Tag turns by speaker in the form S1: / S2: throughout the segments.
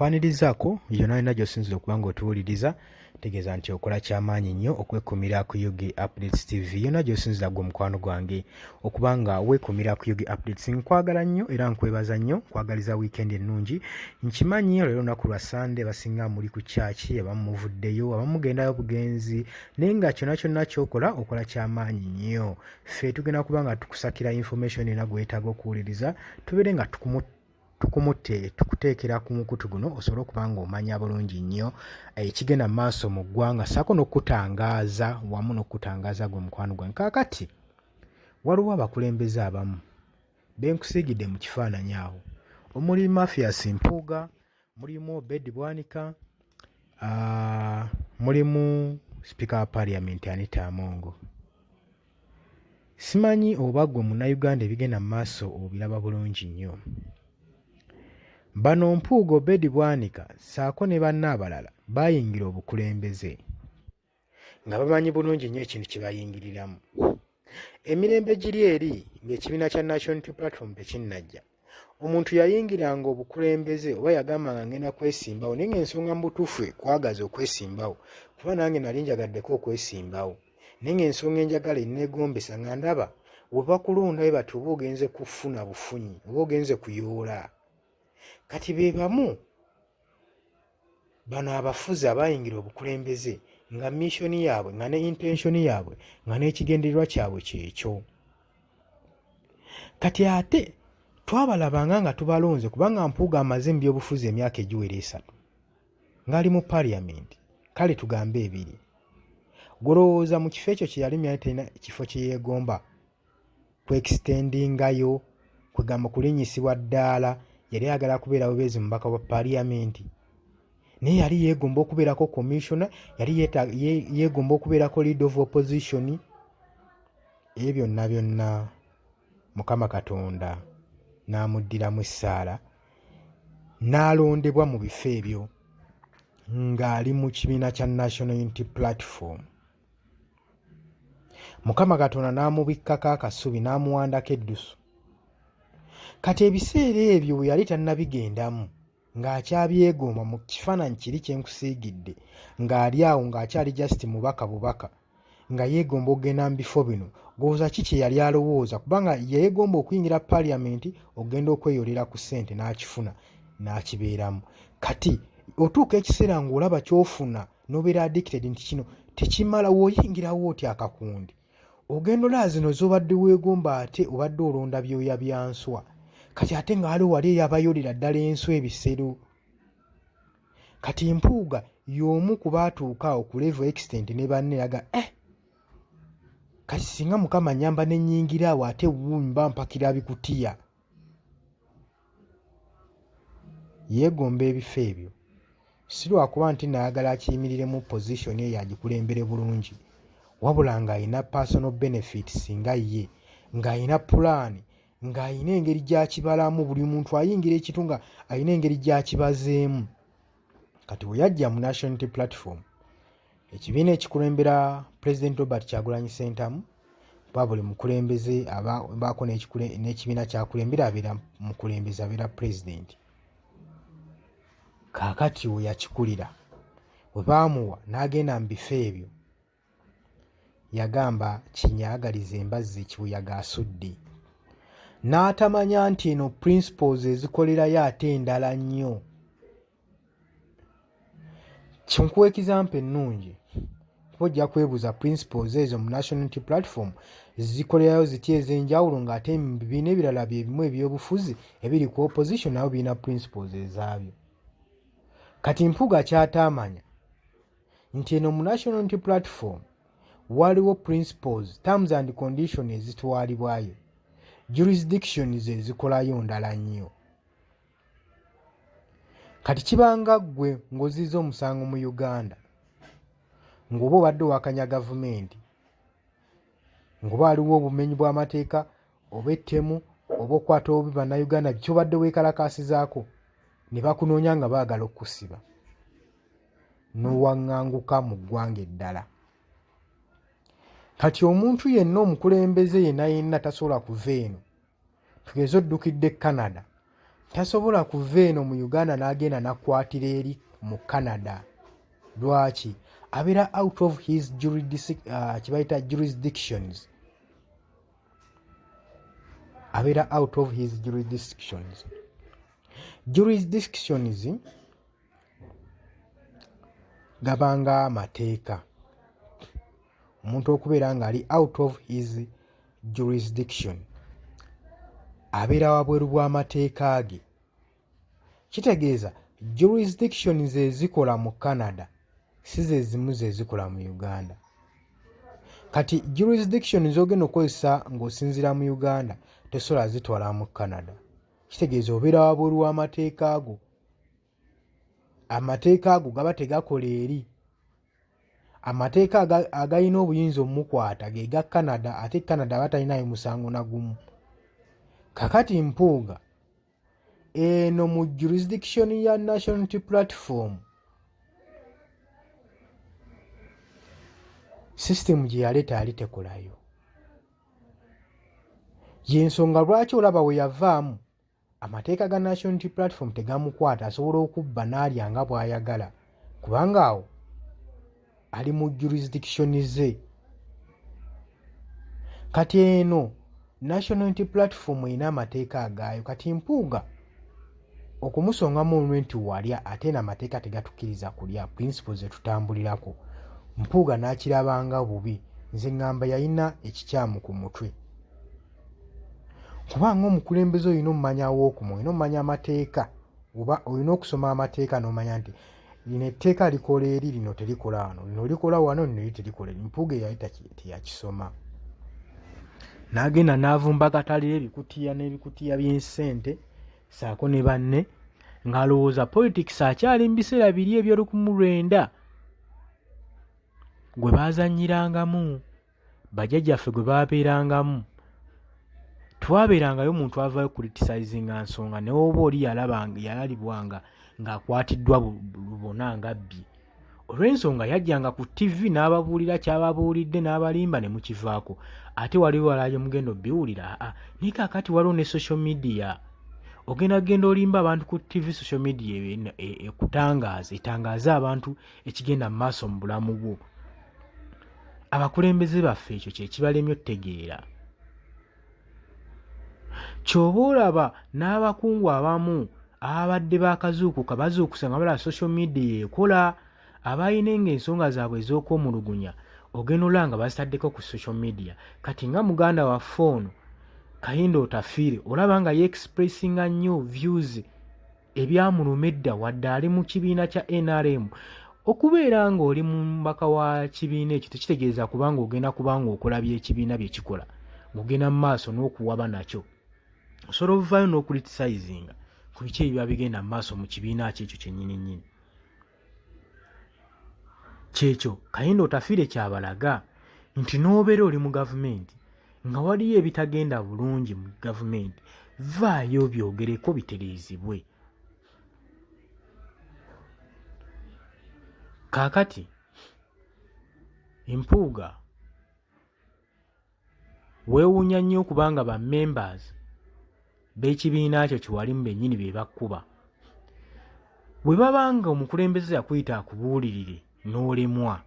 S1: Nkwanirizaako yonna yonna gy'osinzira okuba ng'otuwuliriza tegeeza nti okola ky'amaanyi nnyo okwekumira ku Yugi Updates TV yonna gy'osinzira gwe mukwano gwange okuba nga weekumira ku Yugi Updates. Nkwagala nnyo era nkwebaza nnyo, nkwagaliza wiikendi ennungi. Nkimanyi leero lunaku lwa Sande basinga muli ku kyaki, abamu muvuddeyo, abamu mugendayo bugenzi, naye nga kyonna kyonna ky'okola okola ky'amaanyi nnyo. Ffe tugenda kuba nga tukusakira information yonna gwe weetaaga okuwuliriza, tubeere nga tukuteekera ku mukutu guno osobole okuba ng'omanya bulungi nnyo ekigenda mu maaso mu ggwanga ssaako n'okutangaaza wamu n'okutangaaza gwe mukwano gwange. Kaakati waliwo abakulembeze abamu benkusiigidde mu kifaananyi awo, omuli Mathias Mpuuga, mulimu Obed Bwanika, mulimu Speaker wa Parliament Anita Amongo. Simanyi oba gwe munnayuganda ebigenda mu maaso obiraba bulungi nnyo. Bano Mpuuga, Obed Bwanika ssaako ne banna abalala baayingira obukulembeze nga bamanyi bulungi nnyo ekintu kye bayingiriramu. Emirembe giri eri ng'ekibiina kya National Unity Platform tekinnajja, omuntu yayingiranga obukulembeze oba yagambanga ngenda kwesimbawo, naye ng'ensonga mu butuufu kwagaza okwesimbawo kuba nange nali njagaddeko okwesimbawo, naye ng'ensonga enjagala enneegombesa nga ndaba we bakulonda we bati oba ogenze kufuna bufunyi oba ogenze kuyoola. Kati be bamu bano abafuzi abayingira obukulembeze nga missoni yaabwe nga ne intensioni yaabwe nga n'ekigendererwa kyabwe kyekyo. Kati ate twabalabanga nga tubalonze kubanga Mpuuga amaze mu byobufuzi emyaka egiwera 3 ng'ali mu Parliament, kale tugambe 2. Golowooza mu kifo ekyo kye yali talina kifo kye yeegomba kwekisitendingayo, kwegamba kulinnyisibwa ddaala, yali ayagala kubeera bubeezi mubaka wa Parliament, naye yali yeegomba okubeerako commissioner, yali yeegomba okubeerako leader of opposition. Ebyo byonna byonna Mukama Katonda n'amuddiramu essaala n'alondebwa mu bifo ebyo ng'ali mu kibiina kya National Unity Platform. Mukama Katonda n'amubikkako akasubi n'amuwandako eddusu. Kati ebiseera ebyo bwe yali tannabigendamu ng'akyabyegomba mu kifaananyi kiri kye nkusiigidde, ng'ali awo ng'akyali just mubaka bubaka, nga yeegomba okugenda mu bifo bino, gwoza ki kye yali alowooza? Kubanga yeegomba okuyingira Parliament okugenda okweyolera ku ssente n'akifuna n'akibeeramu. Kati otuuka ekiseera ng'olaba ky'ofuna n'obeera addicted nti kino tekimala, w'oyingirawo otya akakundi ogenda olaba zino z'obadde weegomba ate obadde olonda byoya bya nswa. Kati ate nga waliwo wali eyabayolera ddala enswa ebisero. Kati Mpuuga y'omu ku baatuuka awo ku level extent ne banne yaga kati singa Mukama nnyamba ne nnyingira awo ate mba mpakira bikutiya. Yeegomba ebifo ebyo si lwakuba nti naayagala akiyimiriremu position eyo agikulembere bulungi, wabula ng'alina personal benefits nga ye, ng'alina plan, ng'alina engeri gy'akibalamu. Buli muntu ayingira ekitu nga alina engeri gy'akibazeemu. Kati bwe yajja mu National Unity Platform, ekibiina ekikulembera President Robert Kyagulanyi Ssentamu, kuba buli mukulembeze abaako n'ekibiina kyakulembera abeera mukulembeze, abeera president. Kaakati we yakikulira bwe baamuwa n'agenda mu bifo ebyo, yagamba kinyaagaliza embazzi kibuyaga asudde, n'atamanya nti eno principles ezikolerayo ate endala nnyo. Kinkuwa example ennungi kuba ojja kwebuuza principles ezo mu National Unity Platform zikolerayo zitya ez'enjawulo ng'ate mu bibiina ebirala bye bimu ebyobufuzi ebiri ku opposition nabo birina principles ezaabyo. Kati Mpuuga ky'ataamanya nti eno mu National Unity Platform waliwo principles, terms and conditions ezitwalibwayo, jurisdictions ezikolayo ndala nnyo. Kati kibanga ggwe ng'ozizza omusango mu Uganda ng'oba obadde owakanya gavumenti, ng'oba waliwo obumenyi bw'amateeka oba ettemu oba okwata obubi bannayuganda kyobadde weekalakaasizaako, ne bakunoonya nga baagala okukusiba, n'owaŋŋanguka mu ggwanga eddala. Kati omuntu yenna omukulembeze yenna tasobola kuva eno, tugeze oddukidde Canada, tasobola kuva eno mu Uganda n'agenda n'akkwatira eri mu Canada. Lwaki? Abeera out of his kibayita jurisdictions. Abeera out of his jurisdictions. Jurisdictions gabanga amateeka. Omuntu okubeera ng'ali out of his jurisdiction abeera wabweru bw'amateeka ge. Kitegeeza jurisdictions ezikola mu Canada si ze zimu ze zikola mu Uganda. Kati jurisdictions ogenda okukozesa ng'osinziira mu Uganda tosobola zitwala mu Canada. Kitegeeza obeera wabweru w'amateeka ago. Amateeka ago gaba tegakola eri. Amateeka agalina obuyinza omukwata ge ga Canada, ate Canada batalinayo musango na gumu. Kakati Mpuuga eno mu jurisdiction ya National Unity Platform system gye yaleeta yali tekolayo. Y'ensonga lwaki olaba we yavaamu amateeka ga National Unity Platform tegamukwata, asobola okubba n'alya nga bw'ayagala, kubanga awo ali mu jurisdiction ze. Kati eno National Unity Platform erina amateeka agaayo. Kati Mpuuga okumusongamu olwe nti walya ate n'amateeka tegatukkiriza kulya, principles zetutambulirako, Mpuuga n'akirabanga bubi. Nze ngamba yalina ekikyamu ku mutwe, kubanga omukulembeze olina omumanya w'okumu, olina omumanya amateeka, oba olina okusoma amateeka n'omanya nti lino etteeka likola eri, lino terikola wano, lino likola wano, lino terikola eri. Mpuuga yali teyakisoma. N'agenda n'avumba katale ebikutiya n'ebikutiya by'ensente saako ne banne ng'alowooza politics akyali mu biseera biri eby'olukumu-lwenda gwe baazannyirangamu, bajjajjaffe gwe baabeerangamu. Twabeerangayo omuntu avaayo criticizinga nsonga ne oba oli yalalibwanga ng'akwatiddwa lubona nga bbi. Olw'ensonga yajjanga ku TV n'ababuulira kyababuulidde n'abalimba ne mukivaako. Ate waliwo walayo mugendo biwulira. Naye kaakati waliwo ne social media. Ogenda olimba abantu ku TV, social media etangaaza abantu ekigenda mu maaso mu bulamu bwo. Abakulembeze baffe ekyo kye kibalemye otegeera. Ky'oba olaba n'abakungu abamu abadde baakazuukuka bazuukusa nga balaba social media ekola, abayinenga ensonga zaabwe ez'okwomulugunya ogenda olaba nga bazitaddeko ku social media. Kati nga muganda waffe ono Kayindo Otafiire olaba nga ye-expressinga nnyo views ebyamuluma edda wadde ali mu kibiina kya NRM. Okubeera ng'oli mu mbaka wa kibiina ekyo tekitegeeza kubanga ogenda kubanga okola by'ekibiina bye kikola, ng'ogenda mu maaso n'okuwaba nakyo. Osobola ovaayo n'okulitisayizinga ku biki ebiba bigenda mu maaso mu kibiina kyekyo kyennyini nnyini. Kyekyo Kayindo Otafiire kyabalaga nti n'obeera oli mu gavumenti nga waliyo ebitagenda bulungi mu gavumenti, vaayo byogereko bitereezibwe. Kaakati Empuuga weewuunya nnyo kubanga ba members b'ekibiina kyo kiwalimu bennyini be bakkuba. Bwe babanga omukulembeze yakuyita akubuulirire n'olemwa,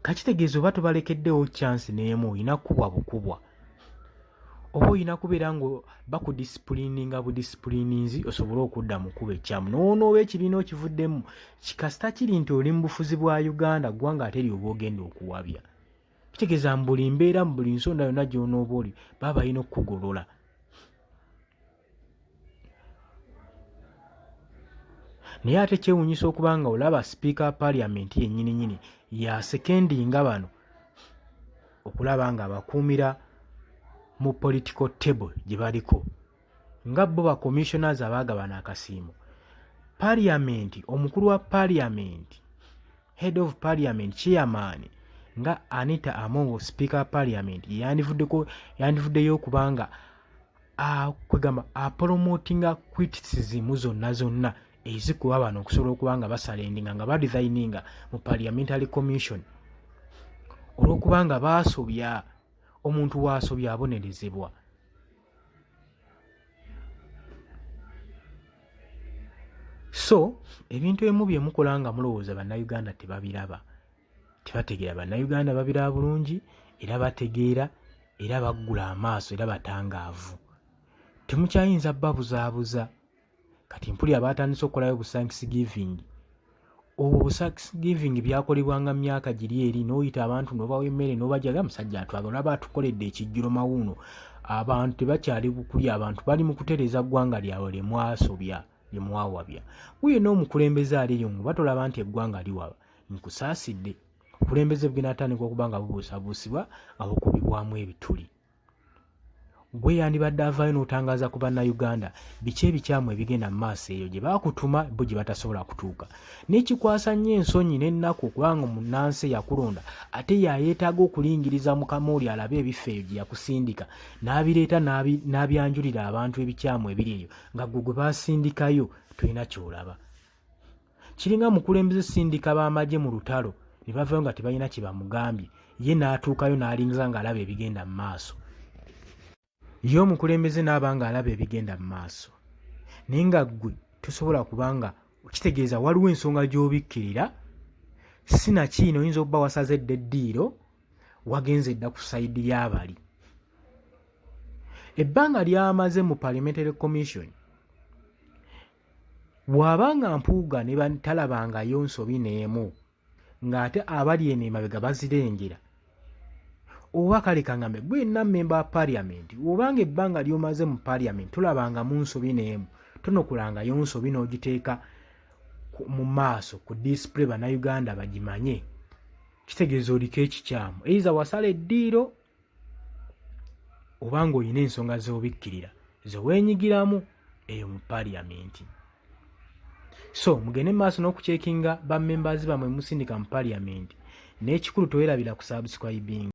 S1: kakitegeeza oba tobalekeddewo chance n'emu, olina kkubwa bukubwa. Oba olina kubeera nga bakudisipulininga budisipulininzi osobole okudda mu kkuba ekyamu. N'onooba ekibiina okivuddemu kikasita kiri nti oli mu bufuzi bwa Uganda, ggwanga ate ly'oba ogenda okuwabya. Kitegeeza mu buli mbeera, mu buli nsonda yonna gy'onooba oli baba balina okukugolola. Naye ate kyewuunyisa okuba nga olaba sipiika Parliament yennyini nnyini yasekendinga bano okulaba nga abakuumira mu political table gye baliko, nga bo ba commissioners abaagabana akasiimo. Parliament, omukulu wa Parliament, head of Parliament, chairman nga Anita Among, speaker Parliament, yandivuddeyo okubanga kwegamba apromotinga criticism zonna ezikuba bano okusobola okuba nga basalendinga nga badesigninga mu Parliamentary Commission, olw'okuba nga baasobya omuntu waasobya abonerezebwa. So ebintu ebimu bye mukola nga mulowooza bannayuganda tebabiraba, tebategeera bannayuganda babiraba bulungi era bategeera era baggula amaaso era batangaavu. Temukyayinza babuzaabuza. Kati mpulira baatandise okukolayo Thanksgiving. Obwo Thanksgiving byakolebwanga mu myaka giri eri, n'oyita abantu n'obawa emmere n'obajaga musajja atwaga olaba atukoledde ekijjulo mawuuno. Abantu tebakyali bukulya, abantu bali mu kutereeza ggwanga lyabwe lye mwasobya lye mwawabya. Wuyo n'omukulembeze aliyo nga batolaba nti eggwanga liwaba nkusaasidde. Obukulembeze bugenda atandika okuba nga bubuusabuusibwa nga bukubibwamu ebituli. Gwe yandibadde avaayo n'otangaaza ku bannayuganda biki ebikyamu ebigenda mu maaso eyo gye baakutuma bo gye batasobola kutuuka. N'ekikwasa nnyo ensonyi n'ennaku okubanga omunnansi yakulonda ate yayeetaaga okulingiriza mukama oli alabe ebifo eyo gye yakusindika n'abireeta n'abyanjulira abantu ebikyamu ebiri eyo nga gwe gwe baasindikayo tolina ky'olaba. Kiringa mukulembeze sindika b'amagye mu lutalo ne bavaayo nga tebalina kye bamugambye, ye n'atuukayo n'alingiza ng'alaba ebigenda mu maaso. Ye omukulembeze n'aba ng'alaba ebigenda mu maaso. Naye nga ggwe tosobola kubanga kitegeeza waliwo ensonga gy'obikkirira, sinakiino oyinza okuba wasaze dda eddiiro, wagenze dda ku sayidi y'abali. Ebbanga ly'amaze mu Parliamentary Commission, bw'abanga mpuuga ne batalabangayo nsobi n'emu ng'ate abali eno emabega bazirengera, oba kale kaŋŋambe gwe yenna mmemba wa Parliament, obanga ebbanga ly'omaze mu Parliament tolabangamu nsobi n'emu, tonokulangayo nsobi n'ogiteeka mu maaso ku display bannayuganda bagimanye, kitegeeza oliko ekikyamu. Eiza wasala eddiiro oba ng'olina ensonga z'obikkirira ze weenyigiramu eyo mu Parliament. So mugende mu maaso n'okucekinga bammembers bamwe musindika mu Parliament, n'ekikulu towerabira ku subscribing.